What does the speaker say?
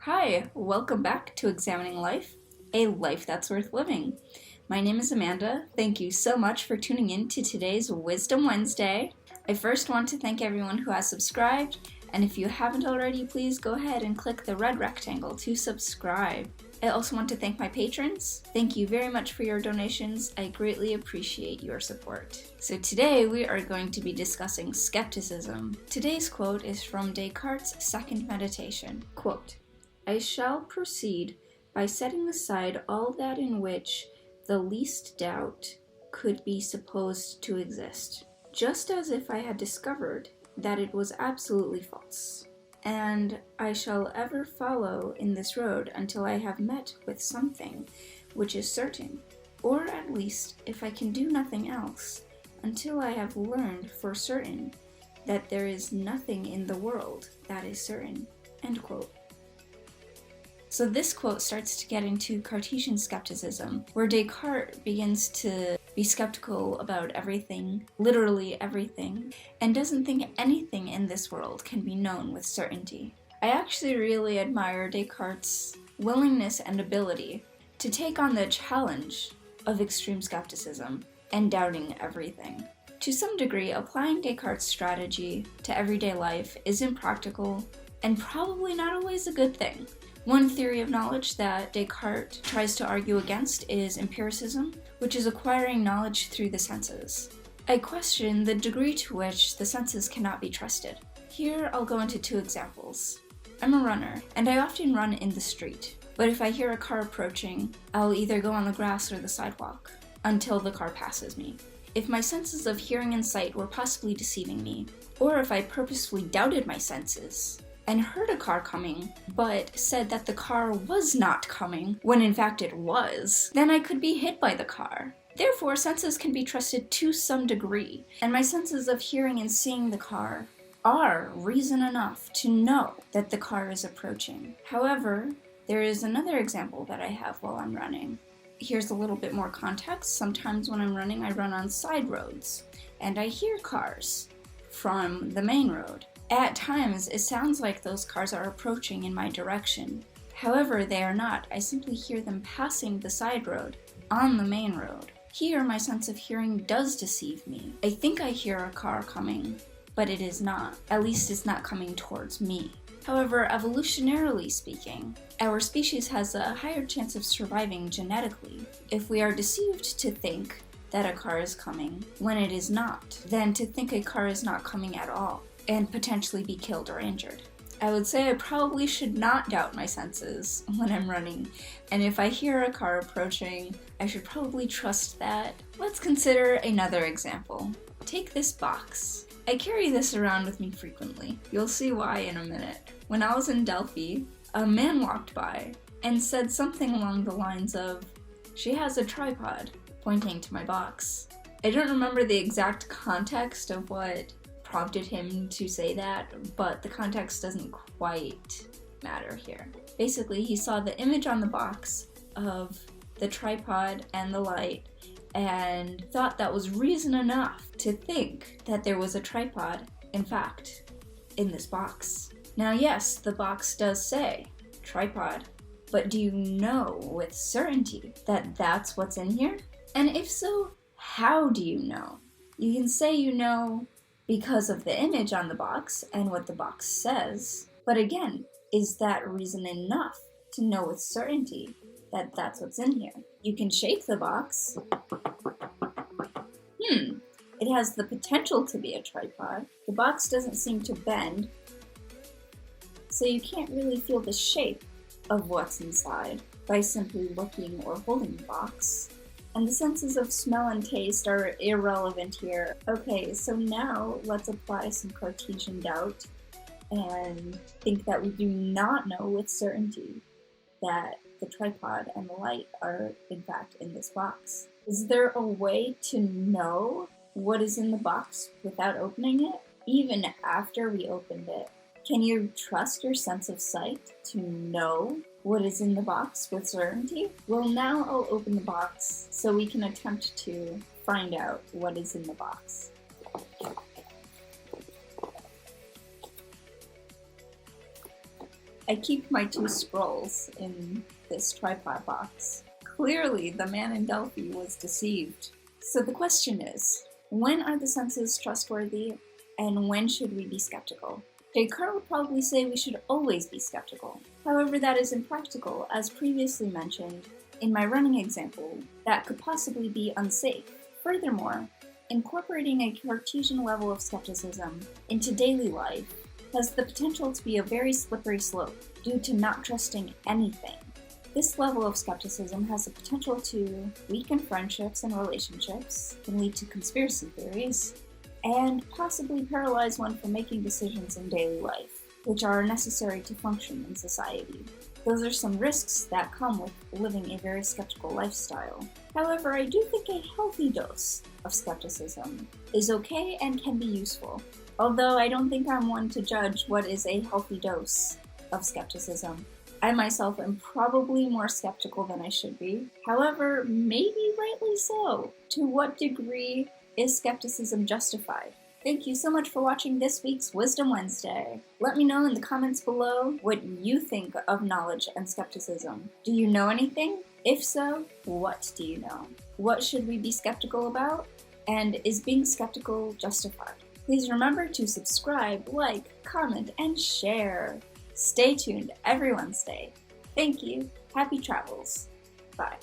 Hi, welcome back to Examining Life, a life that's worth living. My name is Amanda. Thank you so much for tuning in to today's Wisdom Wednesday. I first want to thank everyone who has subscribed, and if you haven't already, please go ahead and click the red rectangle to subscribe. I also want to thank my patrons. Thank you very much for your donations. I greatly appreciate your support. So today we are going to be discussing skepticism. Today's quote is from Descartes' second meditation. Quote, "I shall proceed by setting aside all that in which the least doubt could be supposed to exist, just as if I had discovered that it was absolutely false. And I shall ever follow in this road until I have met with something which is certain, or at least, if I can do nothing else, until I have learned for certain that there is nothing in the world that is certain." End quote. So this quote starts to get into Cartesian skepticism, where Descartes begins to be skeptical about everything, literally everything, and doesn't think anything in this world can be known with certainty. I actually really admire Descartes' willingness and ability to take on the challenge of extreme skepticism and doubting everything. To some degree, applying Descartes' strategy to everyday life is impractical and probably not always a good thing. One theory of knowledge that Descartes tries to argue against is empiricism, which is acquiring knowledge through the senses. I question the degree to which the senses cannot be trusted. Here I'll go into two examples. I'm a runner, and I often run in the street, but if I hear a car approaching, I'll either go on the grass or the sidewalk until the car passes me. If my senses of hearing and sight were possibly deceiving me, or if I purposefully doubted my senses, and heard a car coming, but said that the car was not coming, when in fact it was, then I could be hit by the car. Therefore, senses can be trusted to some degree, and my senses of hearing and seeing the car are reason enough to know that the car is approaching. However, there is another example that I have while I'm running. Here's a little bit more context. Sometimes when I'm running, I run on side roads, and I hear cars from the main road. At times, it sounds like those cars are approaching in my direction. However, they are not. I simply hear them passing the side road on the main road. Here, my sense of hearing does deceive me. I think I hear a car coming, but it is not. At least it's not coming towards me. However, evolutionarily speaking, our species has a higher chance of surviving genetically if we are deceived to think that a car is coming when it is not, than to think a car is not coming at all and potentially be killed or injured. I would say I probably should not doubt my senses when I'm running, and if I hear a car approaching, I should probably trust that. Let's consider another example. Take this box. I carry this around with me frequently. You'll see why in a minute. When I was in Delphi, a man walked by and said something along the lines of, "She has a tripod," pointing to my box. I don't remember the exact context of what prompted him to say that, but the context doesn't quite matter here. Basically, he saw the image on the box of the tripod and the light and thought that was reason enough to think that there was a tripod, in fact, in this box. Now, yes, the box does say tripod, but do you know with certainty that that's what's in here? And if so, how do you know? You can say you know because of the image on the box and what the box says. But again, is that reason enough to know with certainty that that's what's in here? You can shake the box. It has the potential to be a tripod. The box doesn't seem to bend, so you can't really feel the shape of what's inside by simply looking or holding the box. And the senses of smell and taste are irrelevant here. Okay, so now let's apply some Cartesian doubt and think that we do not know with certainty that the tripod and the light are in fact in this box. Is there a way to know what is in the box without opening it, even after we opened it? Can you trust your sense of sight to know what is in the box with certainty? Well, now I'll open the box so we can attempt to find out what is in the box. I keep my 2 scrolls in this tripod box. Clearly, the man in Delphi was deceived. So the question is, when are the senses trustworthy, and when should we be skeptical? Descartes would probably say we should always be skeptical. However, that is impractical, as previously mentioned in my running example, that could possibly be unsafe. Furthermore, incorporating a Cartesian level of skepticism into daily life has the potential to be a very slippery slope due to not trusting anything. This level of skepticism has the potential to weaken friendships and relationships, can lead to conspiracy theories, and possibly paralyze one from making decisions in daily life, which are necessary to function in society. Those are some risks that come with living a very skeptical lifestyle. However, I do think a healthy dose of skepticism is okay and can be useful, although I don't think I'm one to judge what is a healthy dose of skepticism. I myself am probably more skeptical than I should be. However, maybe rightly so. To what degree is skepticism justified? Thank you so much for watching this week's Wisdom Wednesday. Let me know in the comments below what you think of knowledge and skepticism. Do you know anything? If so, what do you know? What should we be skeptical about? And is being skeptical justified? Please remember to subscribe, like, comment, and share. Stay tuned every Wednesday. Thank you. Happy travels. Bye.